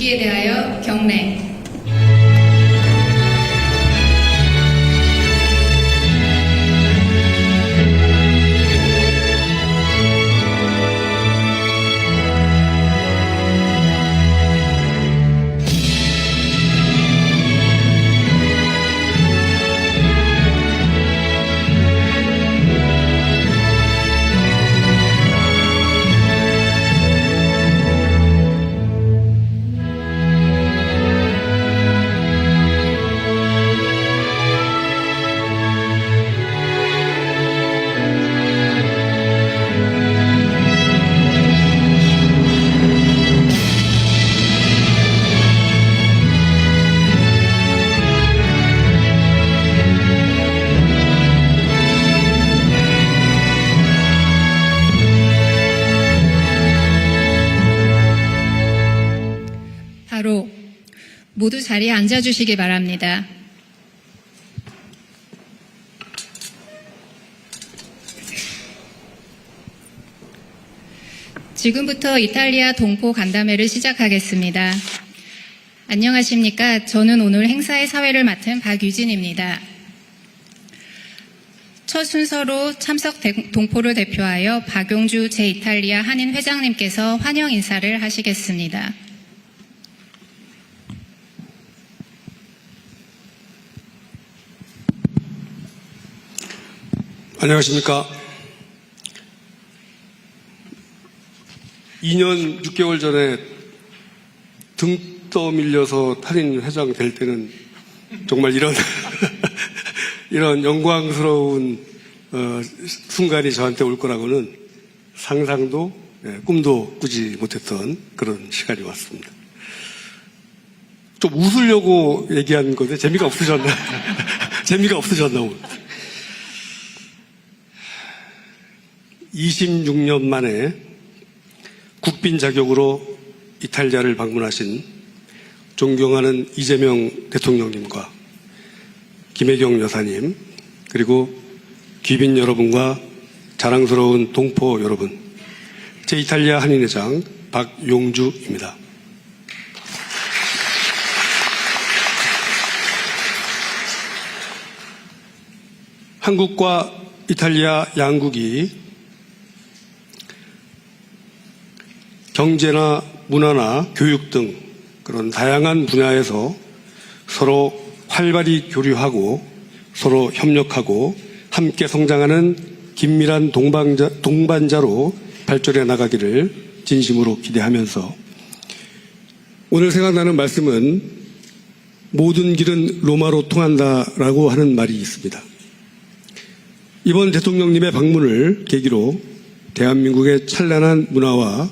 죽기에 대하여 경례. 바로 모두 자리에 앉아주시기 바랍니다. 지금부터 이탈리아 동포 간담회를 시작하겠습니다. 안녕하십니까? 저는 오늘 행사의 사회를 맡은 박유진입니다. 첫 순서로 참석 동포를 대표하여 박용주 제2이탈리아 한인 회장님께서 환영 인사를 하시겠습니다. 안녕하십니까. 2년 6개월 전에 등 떠밀려서 한인 회장 될 때는 정말 이런 이런 영광스러운 순간이 저한테 올 거라고는 상상도 꿈도 꾸지 못했던 그런 시간이 왔습니다. 좀 웃으려고 얘기한 건데 재미가 없으셨나? 재미가 없으셨나 오늘. 26년 만에 국빈 자격으로 이탈리아를 방문하신 존경하는 이재명 대통령님과 김혜경 여사님, 그리고 귀빈 여러분과 자랑스러운 동포 여러분, 제2이탈리아 한인회장 박용주입니다. 한국과 이탈리아 양국이 경제나 문화나 교육 등 그런 다양한 분야에서 서로 활발히 교류하고 서로 협력하고 함께 성장하는 긴밀한 동반자로 발전해 나가기를 진심으로 기대하면서 오늘 생각나는 말씀은 모든 길은 로마로 통한다라고 하는 말이 있습니다. 이번 대통령님의 방문을 계기로 대한민국의 찬란한 문화와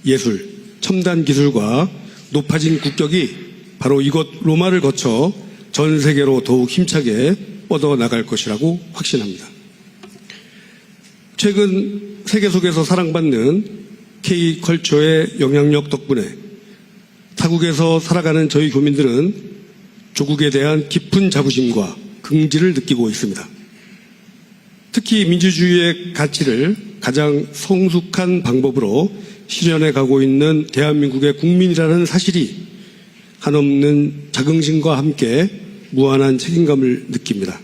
예술, 첨단 기술과 높아진 국격이 바로 이곳 로마를 거쳐 전 세계로 더욱 힘차게 뻗어나갈 것이라고 확신합니다. 최근 세계 속에서 사랑받는 K컬처의 영향력 덕분에 타국에서 살아가는 저희 교민들은 조국에 대한 깊은 자부심과 긍지를 느끼고 있습니다. 특히 민주주의의 가치를 가장 성숙한 방법으로 실현해 가고 있는 대한민국의 국민이라는 사실이 한없는 자긍심과 함께 무한한 책임감을 느낍니다.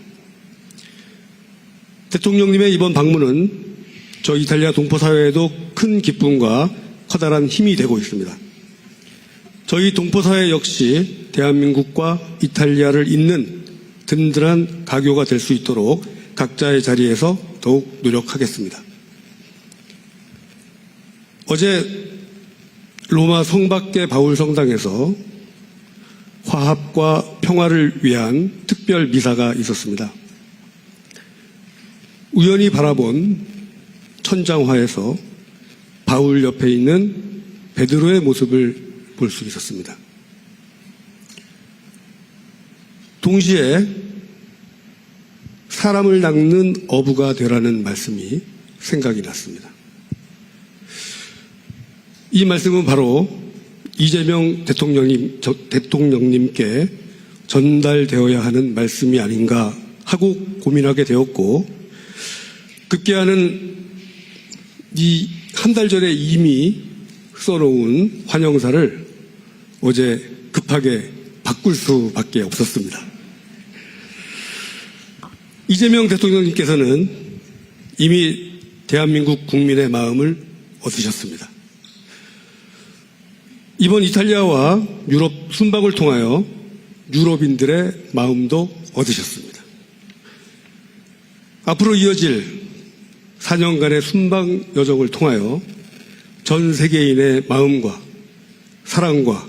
대통령님의 이번 방문은 저 이탈리아 동포사회에도 큰 기쁨과 커다란 힘이 되고 있습니다. 저희 동포사회 역시 대한민국과 이탈리아를 잇는 든든한 가교가 될 수 있도록 각자의 자리에서 더욱 노력하겠습니다. 어제 로마 성밖의 바울 성당에서 화합과 평화를 위한 특별 미사가 있었습니다. 우연히 바라본 천장화에서 바울 옆에 있는 베드로의 모습을 볼 수 있었습니다. 동시에 사람을 낚는 어부가 되라는 말씀이 생각이 났습니다. 이 말씀은 바로 이재명 대통령님께 전달되어야 하는 말씀이 아닌가 하고 고민하게 되었고, 급기야는 이 한 달 전에 이미 써놓은 환영사를 어제 급하게 바꿀 수밖에 없었습니다. 이재명 대통령님께서는 이미 대한민국 국민의 마음을 얻으셨습니다. 이번 이탈리아와 유럽 순방을 통하여 유럽인들의 마음도 얻으셨습니다. 앞으로 이어질 4년간의 순방 여정을 통하여 전 세계인의 마음과 사랑과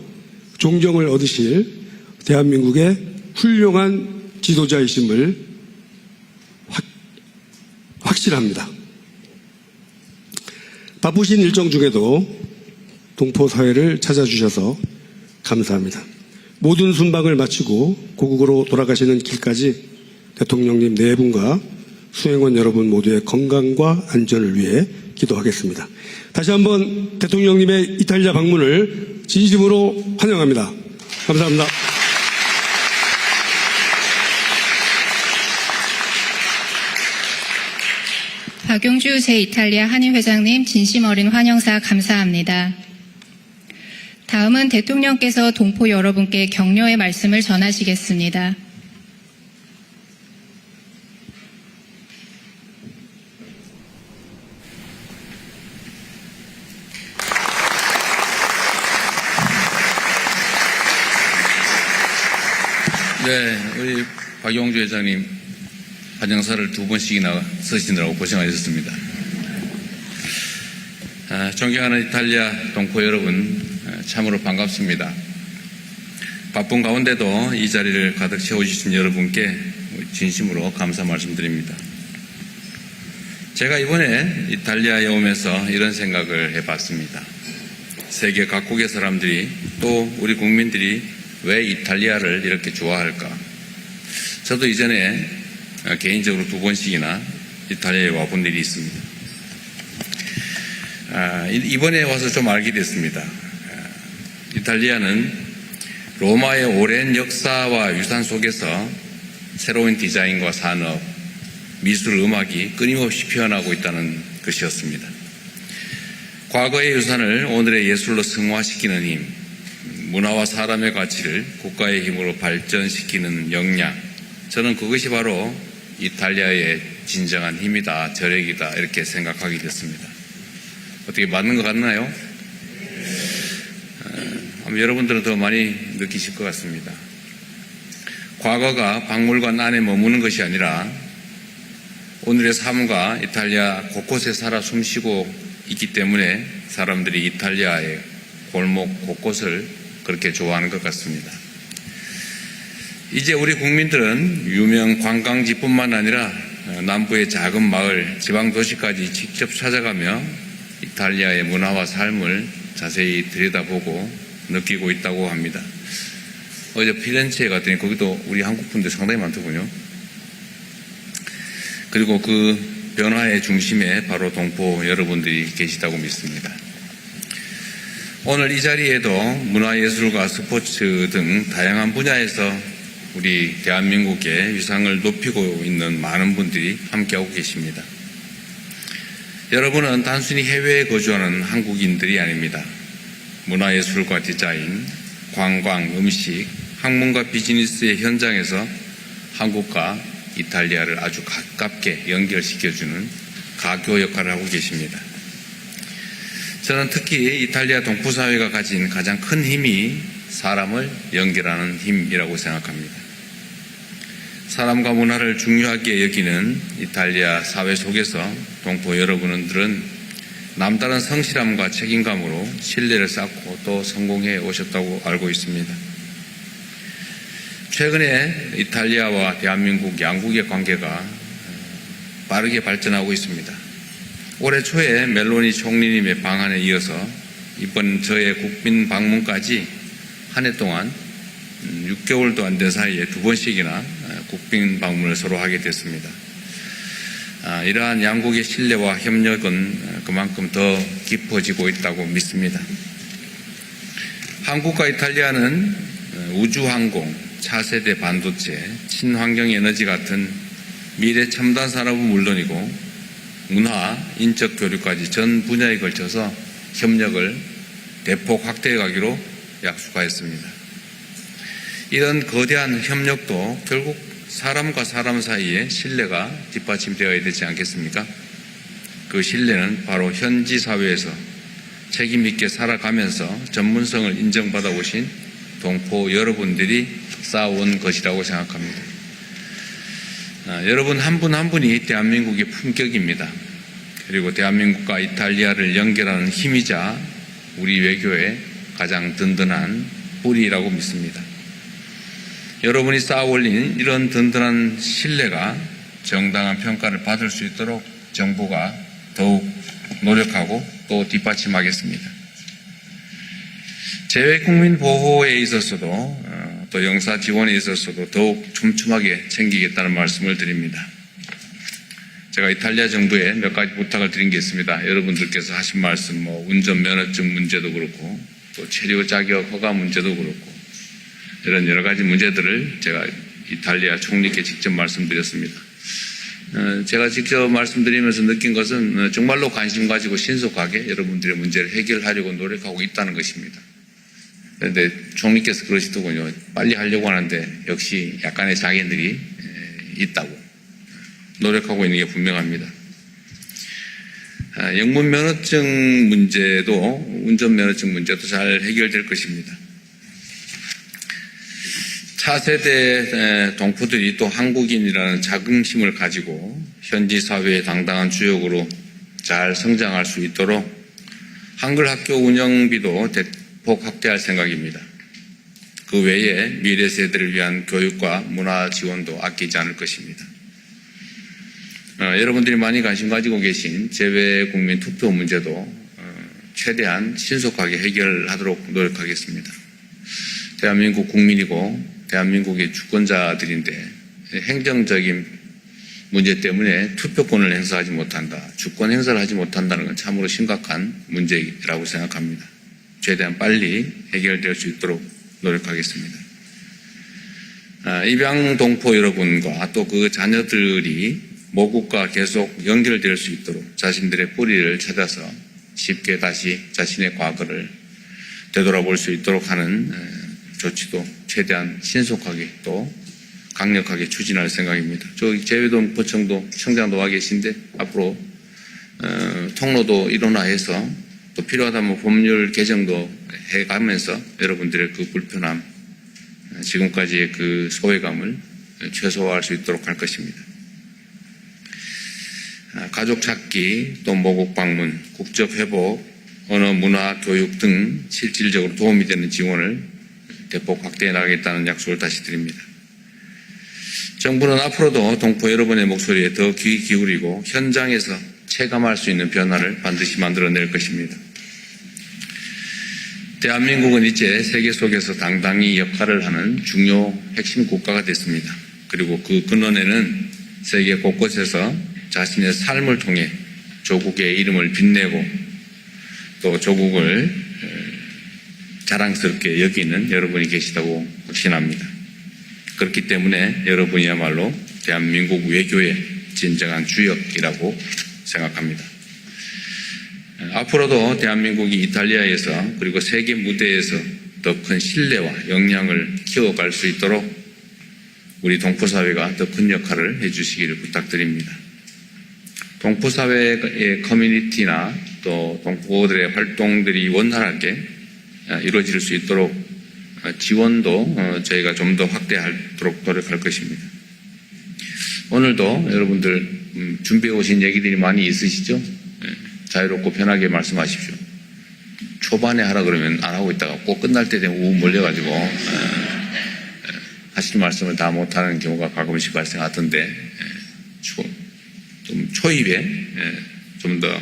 존경을 얻으실 대한민국의 훌륭한 지도자이심을 확신합니다. 바쁘신 일정 중에도 동포사회를 찾아주셔서 감사합니다. 모든 순방을 마치고 고국으로 돌아가시는 길까지 대통령님 네 분과 수행원 여러분 모두의 건강과 안전을 위해 기도하겠습니다. 다시 한번 대통령님의 이탈리아 방문을 진심으로 환영합니다. 감사합니다. 박용주 제2이탈리아 한인회장님 진심 어린 환영사 감사합니다. 다음은 대통령께서 동포 여러분께 격려의 말씀을 전하시겠습니다. 네, 우리 박용주 회장님 환영사를 2번씩이나 쓰시느라고 고생하셨습니다. 존경하는 이탈리아 동포 여러분, 참으로 반갑습니다. 바쁜 가운데도 이 자리를 가득 채워주신 여러분께 진심으로 감사 말씀드립니다. 제가 이번에 이탈리아에 오면서 이런 생각을 해봤습니다. 세계 각국의 사람들이 또 우리 국민들이 왜 이탈리아를 이렇게 좋아할까? 저도 이전에 개인적으로 2번씩이나 이탈리아에 와본 일이 있습니다. 이번에 와서 좀 알게 됐습니다. 이탈리아는 로마의 오랜 역사와 유산 속에서 새로운 디자인과 산업, 미술, 음악이 끊임없이 피어나고 있다는 것이었습니다. 과거의 유산을 오늘의 예술로 승화시키는 힘, 문화와 사람의 가치를 국가의 힘으로 발전시키는 역량, 저는 그것이 바로 이탈리아의 진정한 힘이다, 저력이다 이렇게 생각하게 됐습니다. 어떻게 맞는 것 같나요? 여러분들은 더 많이 느끼실 것 같습니다. 과거가 박물관 안에 머무는 것이 아니라 오늘의 삶과 이탈리아 곳곳에 살아 숨쉬고 있기 때문에 사람들이 이탈리아의 골목 곳곳을 그렇게 좋아하는 것 같습니다. 이제 우리 국민들은 유명 관광지뿐만 아니라 남부의 작은 마을, 지방 도시까지 직접 찾아가며 이탈리아의 문화와 삶을 자세히 들여다보고 느끼고 있다고 합니다. 어제 피렌체에 갔더니 거기도 우리 한국 분들 상당히 많더군요. 그리고 그 변화의 중심에 바로 동포 여러분들이 계시다고 믿습니다. 오늘 이 자리에도 문화예술과 스포츠 등 다양한 분야에서 우리 대한민국의 위상을 높이고 있는 많은 분들이 함께하고 계십니다. 여러분은 단순히 해외에 거주하는 한국인들이 아닙니다. 문화예술과 디자인, 관광, 음식, 학문과 비즈니스의 현장에서 한국과 이탈리아를 아주 가깝게 연결시켜주는 가교 역할을 하고 계십니다. 저는 특히 이탈리아 동포사회가 가진 가장 큰 힘이 사람을 연결하는 힘이라고 생각합니다. 사람과 문화를 중요하게 여기는 이탈리아 사회 속에서 동포 여러분들은 남다른 성실함과 책임감으로 신뢰를 쌓고 또 성공해 오셨다고 알고 있습니다. 최근에 이탈리아와 대한민국 양국의 관계가 빠르게 발전하고 있습니다. 올해 초에 멜로니 총리님의 방한에 이어서 이번 저의 국빈 방문까지 한 해 동안 6개월도 안 된 사이에 2번씩이나 국빈 방문을 서로 하게 됐습니다. 이러한 양국의 신뢰와 협력은 그만큼 더 깊어지고 있다고 믿습니다. 한국과 이탈리아는 우주항공, 차세대 반도체, 친환경 에너지 같은 미래 첨단 산업은 물론이고 문화, 인적 교류까지 전 분야에 걸쳐서 협력을 대폭 확대해 가기로 약속하였습니다. 이런 거대한 협력도 결국 사람과 사람 사이에 신뢰가 뒷받침되어야 되지 않겠습니까? 그 신뢰는 바로 현지 사회에서 책임 있게 살아가면서 전문성을 인정받아 오신 동포 여러분들이 쌓아온 것이라고 생각합니다. 여러분 한 분 한 분이 대한민국의 품격입니다. 그리고 대한민국과 이탈리아를 연결하는 힘이자 우리 외교의 가장 든든한 뿌리라고 믿습니다. 여러분이 쌓아 올린 이런 든든한 신뢰가 정당한 평가를 받을 수 있도록 정부가 더욱 노력하고 또 뒷받침하겠습니다. 재외국민 보호에 있어서도 또 영사 지원에 있어서도 더욱 촘촘하게 챙기겠다는 말씀을 드립니다. 제가 이탈리아 정부에 몇 가지 부탁을 드린 게 있습니다. 여러분들께서 하신 말씀, 운전면허증 문제도 그렇고 또 체류 자격 허가 문제도 그렇고 이런 여러 가지 문제들을 제가 이탈리아 총리께 직접 말씀드렸습니다. 제가 직접 말씀드리면서 느낀 것은 정말로 관심 가지고 신속하게 여러분들의 문제를 해결하려고 노력하고 있다는 것입니다. 그런데 총리께서 그러시더군요. 빨리 하려고 하는데 역시 약간의 장애들이 있다고. 노력하고 있는 게 분명합니다. 영문면허증 문제도 운전면허증 문제도 잘 해결될 것입니다. 차세대 동포들이 또 한국인이라는 자긍심을 가지고 현지 사회의 당당한 주역으로 잘 성장할 수 있도록 한글 학교 운영비도 대폭 확대할 생각입니다. 그 외에 미래 세대를 위한 교육과 문화 지원도 아끼지 않을 것입니다. 여러분들이 많이 관심 가지고 계신 재외국민 투표 문제도 최대한 신속하게 해결하도록 노력하겠습니다. 대한민국 국민이고 대한민국의 주권자들인데 행정적인 문제 때문에 투표권을 행사하지 못한다, 주권 행사를 하지 못한다는 건 참으로 심각한 문제라고 생각합니다. 최대한 빨리 해결될 수 있도록 노력하겠습니다. 입양 동포 여러분과 또 그 자녀들이 모국과 계속 연결될 수 있도록 자신들의 뿌리를 찾아서 쉽게 다시 자신의 과거를 되돌아볼 수 있도록 하는 조치도 최대한 신속하게 또 강력하게 추진할 생각입니다. 저기 재외동포청도 청장도 와 계신데 앞으로 통로도 일원화해서 또 필요하다면 법률 개정도 해가면서 여러분들의 그 불편함, 지금까지의 그 소외감을 최소화할 수 있도록 할 것입니다. 가족 찾기, 또 모국 방문, 국적 회복, 언어, 문화, 교육 등 실질적으로 도움이 되는 지원을 대폭 확대해 나가겠다는 약속을 다시 드립니다. 정부는 앞으로도 동포 여러분의 목소리에 더 귀 기울이고 현장에서 체감할 수 있는 변화를 반드시 만들어낼 것입니다. 대한민국은 이제 세계 속에서 당당히 역할을 하는 중요 핵심 국가가 됐습니다. 그리고 그 근원에는 세계 곳곳에서 자신의 삶을 통해 조국의 이름을 빛내고 또 조국을 자랑스럽게 여기는 여러분이 계시다고 확신합니다. 그렇기 때문에 여러분이야말로 대한민국 외교의 진정한 주역이라고 생각합니다. 앞으로도 대한민국이 이탈리아에서 그리고 세계 무대에서 더 큰 신뢰와 역량을 키워갈 수 있도록 우리 동포사회가 더 큰 역할을 해주시기를 부탁드립니다. 동포사회의 커뮤니티나 또 동포들의 활동들이 원활하게 이루어질 수 있도록 지원도 저희가 좀 더 확대하도록 노력할 것입니다. 오늘도 여러분들 준비해 오신 얘기들이 많이 있으시죠? 자유롭고 편하게 말씀하십시오. 초반에 하라 그러면 안 하고 있다가 꼭 끝날 때 되면 우 몰려가지고 하실 말씀을 다 못하는 경우가 가끔씩 발생하던데 좀 초입에 좀 더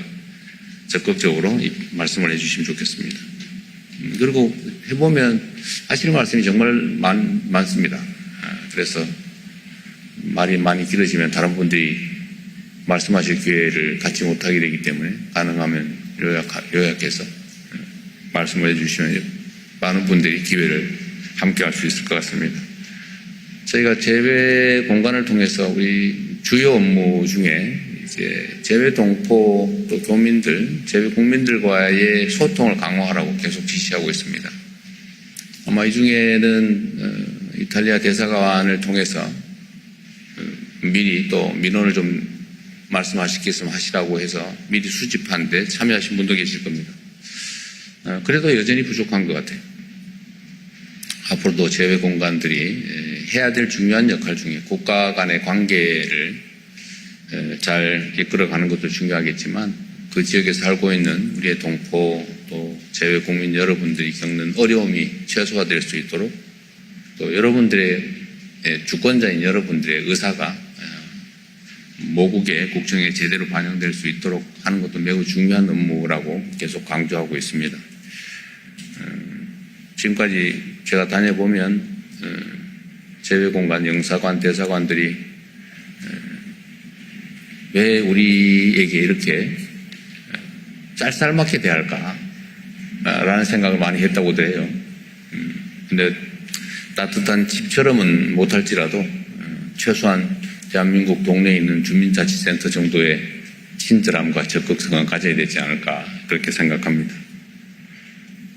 적극적으로 말씀을 해주시면 좋겠습니다. 그리고 해보면 하시는 말씀이 정말 많습니다. 그래서 말이 많이 길어지면 다른 분들이 말씀하실 기회를 갖지 못하게 되기 때문에 가능하면 요약해서 말씀을 해주시면 많은 분들이 기회를 함께 할 수 있을 것 같습니다. 저희가 재외 공간을 통해서 우리 주요 업무 중에 이제 재외 동포 또 교민들, 재외 국민들과의 소통을 강화하라고 계속 지시하고 있습니다. 아마 이 중에는 이탈리아 대사관을 통해서 미리 또 민원을 좀 말씀하실 게 있으면 하시라고 해서 미리 수집하는데 참여하신 분도 계실 겁니다. 그래도 여전히 부족한 것 같아요. 앞으로도 제외 공간들이 해야 될 중요한 역할 중에 국가 간의 관계를 잘 이끌어가는 것도 중요하겠지만 그 지역에 살고 있는 우리의 동포 또 제외 국민 여러분들이 겪는 어려움이 최소화될 수 있도록 또 여러분들의 주권자인 여러분들의 의사가 모국의 국정에 제대로 반영될 수 있도록 하는 것도 매우 중요한 업무라고 계속 강조하고 있습니다. 지금까지 제가 다녀보면 제외공간, 영사관, 대사관들이 왜 우리에게 이렇게 짤짤맞게 대할까? 라는 생각을 많이 했다고도 해요. 근데 따뜻한 집처럼은 못할지라도 최소한 대한민국 동네에 있는 주민자치센터 정도의 친절함과 적극성은 가져야 되지 않을까 그렇게 생각합니다.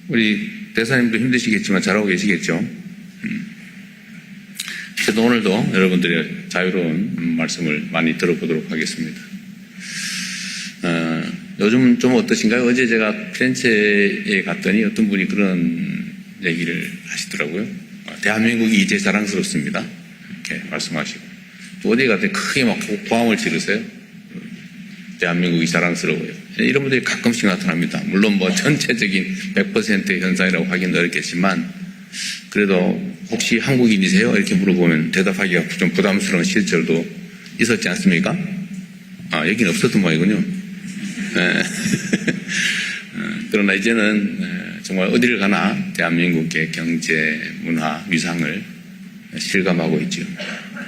우리 대사님도 힘드시겠지만 잘하고 계시겠죠. 저도 오늘도 여러분들의 자유로운 말씀을 많이 들어보도록 하겠습니다. 요즘 좀 어떠신가요? 어제 제가 피렌체에 갔더니 어떤 분이 그런 얘기를 하시더라고요. 대한민국이 이제 자랑스럽습니다. 이렇게 말씀하시고. 또 어디 갔더니 크게 막 고함을 지르세요. 대한민국이 자랑스러워요. 이런 분들이 가끔씩 나타납니다. 물론 뭐 전체적인 100%의 현상이라고 하기는 어렵겠지만 그래도 혹시 한국인이세요? 이렇게 물어보면 대답하기가 좀 부담스러운 시절도 있었지 않습니까? 여기는 없었던 모양이군요. 네. 그러나 이제는 정말 어디를 가나 대한민국의 경제, 문화, 위상을 실감하고 있죠.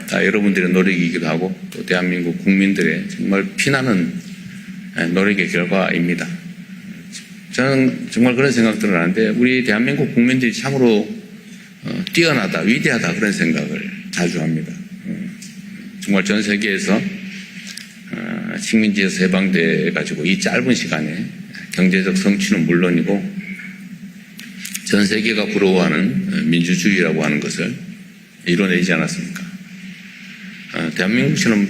다 여러분들의 노력이기도 하고 또 대한민국 국민들의 정말 피나는 노력의 결과입니다. 저는 정말 그런 생각들을 하는데 우리 대한민국 국민들이 참으로 뛰어나다, 위대하다 그런 생각을 자주 합니다. 정말 전 세계에서 식민지에서 해방돼가지고 이 짧은 시간에 경제적 성취는 물론이고 전 세계가 부러워하는 민주주의라고 하는 것을 이뤄내지 않았습니까? 대한민국처럼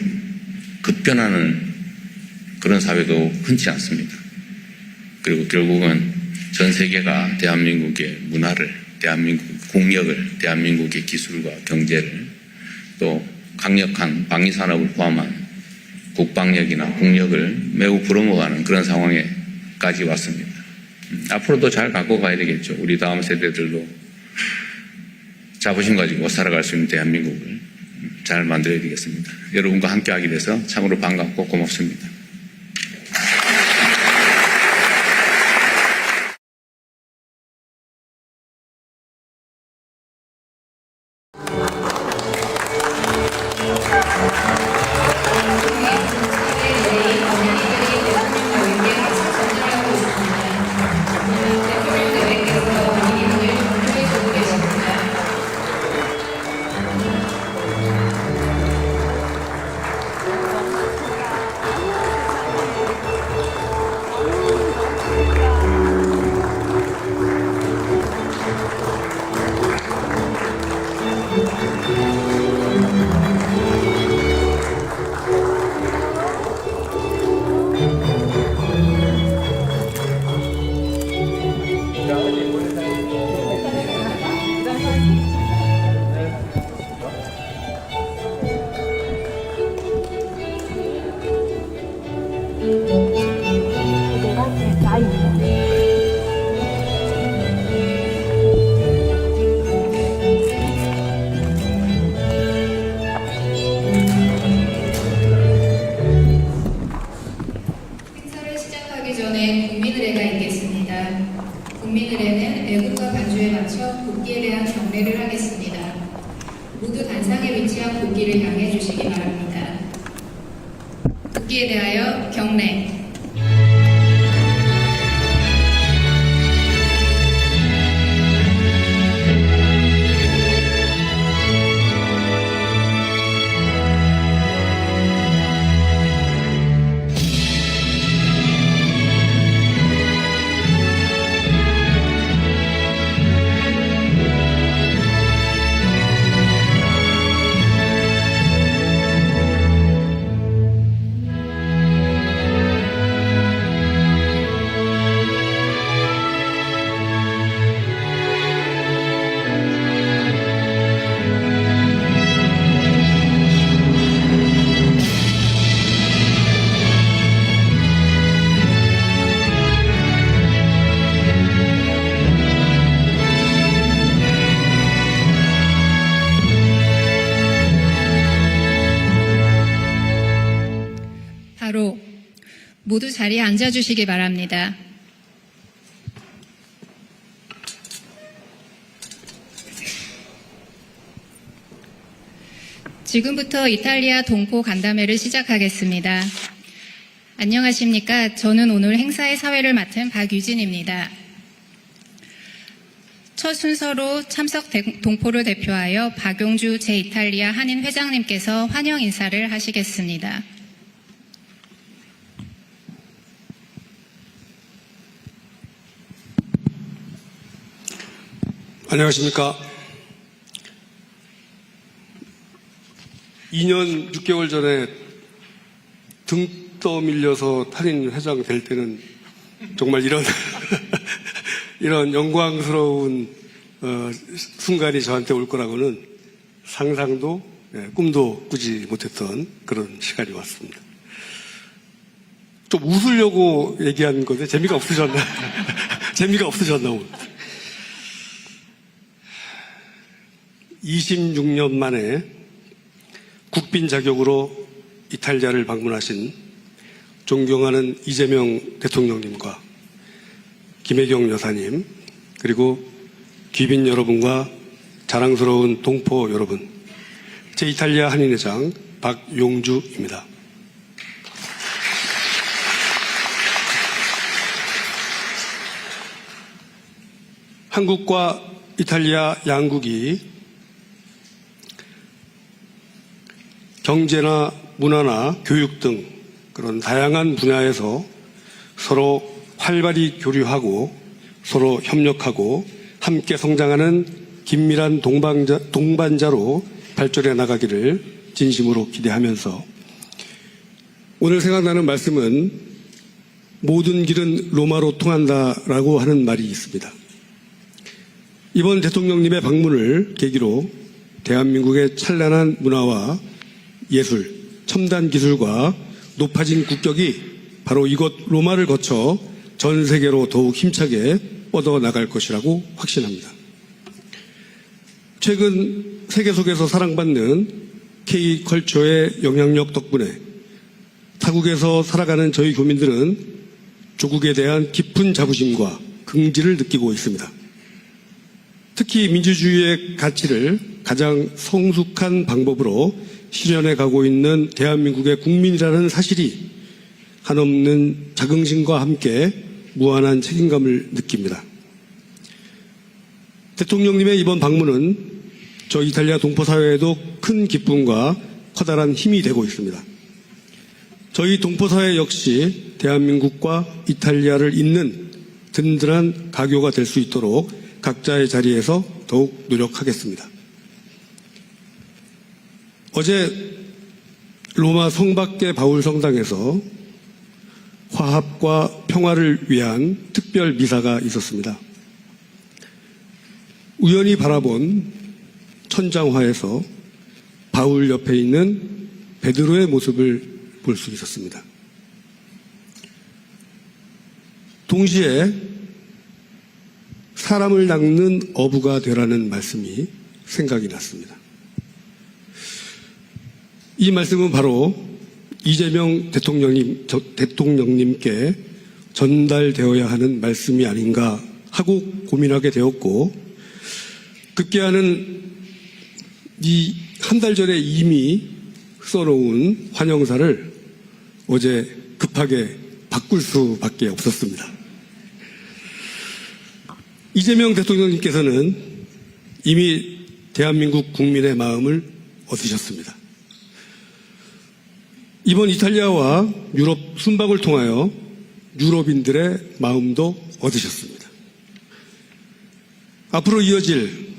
급변하는 그런 사회도 흔치 않습니다. 그리고 결국은 전 세계가 대한민국의 문화를, 대한민국의 국력을, 대한민국의 기술과 경제를 또 강력한 방위산업을 포함한 국방력이나 국력을 매우 부러워하는 그런 상황에까지 왔습니다. 앞으로도 잘 갖고 가야 되겠죠. 우리 다음 세대들도 자부심 가지고 살아갈 수 있는 대한민국을 잘 만들어야 되겠습니다. 여러분과 함께 하게 돼서 참으로 반갑고 고맙습니다. 행사를 시작하기 전에 국민의례가 있겠습니다. 국민의례는 애국가 반주에 맞춰 국기에 대한 경례를 하겠습니다. 모두 단상에 위치한 국기를 향해 주시기 바랍니다. 국기에 대하여 경례. 모두 자리에 앉아주시기 바랍니다. 지금부터 이탈리아 동포 간담회를 시작하겠습니다. 안녕하십니까. 저는 오늘 행사의 사회를 맡은 박유진입니다. 첫 순서로 참석 동포를 대표하여 박용주 제2이탈리아 한인 회장님께서 환영 인사를 하시겠습니다. 안녕하십니까. 2년 6개월 전에 등 떠밀려서 한인 회장 될 때는 정말 이런 이런 영광스러운 순간이 저한테 올 거라고는 상상도 꿈도 꾸지 못했던 그런 시간이 왔습니다. 좀 웃으려고 얘기한 건데 재미가 없으셨나? 재미가 없으셨나 오늘. 26년 만에 국빈 자격으로 이탈리아를 방문하신 존경하는 이재명 대통령님과 김혜경 여사님, 그리고 귀빈 여러분과 자랑스러운 동포 여러분, 제2이탈리아 한인회장 박용주입니다. 한국과 이탈리아 양국이 경제나 문화나 교육 등 그런 다양한 분야에서 서로 활발히 교류하고 서로 협력하고 함께 성장하는 긴밀한 동반자로 발전해 나가기를 진심으로 기대하면서 오늘 생각나는 말씀은 모든 길은 로마로 통한다라고 하는 말이 있습니다. 이번 대통령님의 방문을 계기로 대한민국의 찬란한 문화와 예술, 첨단 기술과 높아진 국격이 바로 이곳 로마를 거쳐 전 세계로 더욱 힘차게 뻗어나갈 것이라고 확신합니다. 최근 세계 속에서 사랑받는 K컬처의 영향력 덕분에 타국에서 살아가는 저희 교민들은 조국에 대한 깊은 자부심과 긍지를 느끼고 있습니다. 특히 민주주의의 가치를 가장 성숙한 방법으로 실현해 가고 있는 대한민국의 국민이라는 사실이 한없는 자긍심과 함께 무한한 책임감을 느낍니다. 대통령님의 이번 방문은 저 이탈리아 동포사회에도 큰 기쁨과 커다란 힘이 되고 있습니다. 저희 동포사회 역시 대한민국과 이탈리아를 잇는 든든한 가교가 될 수 있도록 각자의 자리에서 더욱 노력하겠습니다. 어제 로마 성밖의 바울 성당에서 화합과 평화를 위한 특별 미사가 있었습니다. 우연히 바라본 천장화에서 바울 옆에 있는 베드로의 모습을 볼 수 있었습니다. 동시에 사람을 낚는 어부가 되라는 말씀이 생각이 났습니다. 이 말씀은 바로 이재명 대통령님께 전달되어야 하는 말씀이 아닌가 하고 고민하게 되었고, 급기야는 이 한 달 전에 이미 써놓은 환영사를 어제 급하게 바꿀 수밖에 없었습니다. 이재명 대통령님께서는 이미 대한민국 국민의 마음을 얻으셨습니다. 이번 이탈리아와 유럽 순방을 통하여 유럽인들의 마음도 얻으셨습니다. 앞으로 이어질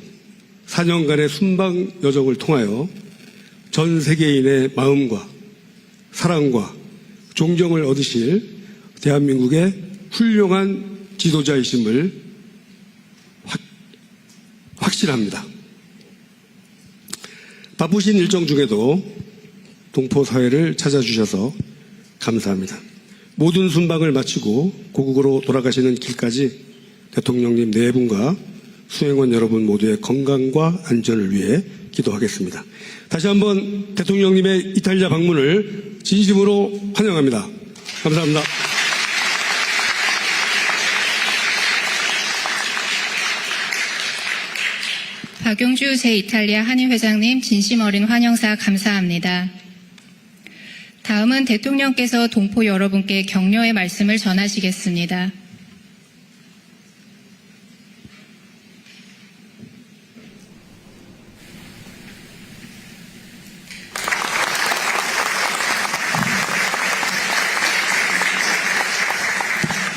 4년간의 순방 여정을 통하여 전 세계인의 마음과 사랑과 존경을 얻으실 대한민국의 훌륭한 지도자이심을 확신합니다. 바쁘신 일정 중에도 동포사회를 찾아주셔서 감사합니다. 모든 순방을 마치고 고국으로 돌아가시는 길까지 대통령님 네 분과 수행원 여러분 모두의 건강과 안전을 위해 기도하겠습니다. 다시 한번 대통령님의 이탈리아 방문을 진심으로 환영합니다. 감사합니다. 박용주 제2이탈리아 한인회장님 진심 어린 환영사 감사합니다. 다음은 대통령께서 동포 여러분께 격려의 말씀을 전하시겠습니다.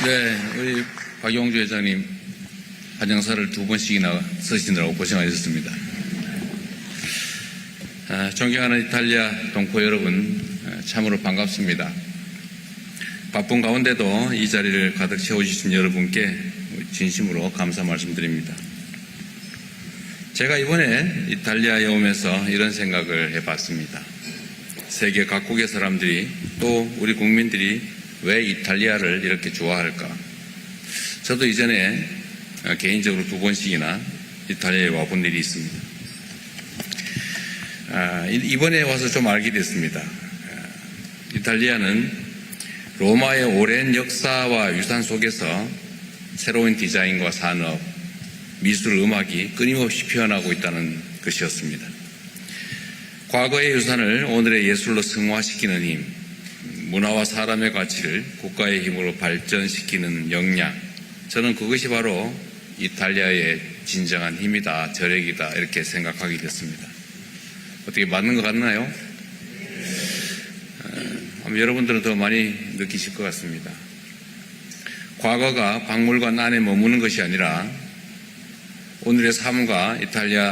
네, 우리 박용주 회장님 환영사를 2번씩이나 쓰시느라고 고생하셨습니다. 존경하는 이탈리아 동포 여러분, 참으로 반갑습니다. 바쁜 가운데도 이 자리를 가득 채워주신 여러분께 진심으로 감사 말씀드립니다. 제가 이번에 이탈리아에 오면서 이런 생각을 해봤습니다. 세계 각국의 사람들이 또 우리 국민들이 왜 이탈리아를 이렇게 좋아할까? 저도 이전에 개인적으로 2번씩이나 이탈리아에 와본 일이 있습니다. 이번에 와서 좀 알게 됐습니다. 이탈리아는 로마의 오랜 역사와 유산 속에서 새로운 디자인과 산업, 미술, 음악이 끊임없이 피어나고 있다는 것이었습니다. 과거의 유산을 오늘의 예술로 승화시키는 힘, 문화와 사람의 가치를 국가의 힘으로 발전시키는 역량, 저는 그것이 바로 이탈리아의 진정한 힘이다, 저력이다 이렇게 생각하게 됐습니다. 어떻게 맞는 것 같나요? 여러분들은 더 많이 느끼실 것 같습니다. 과거가 박물관 안에 머무는 것이 아니라 오늘의 삶과 이탈리아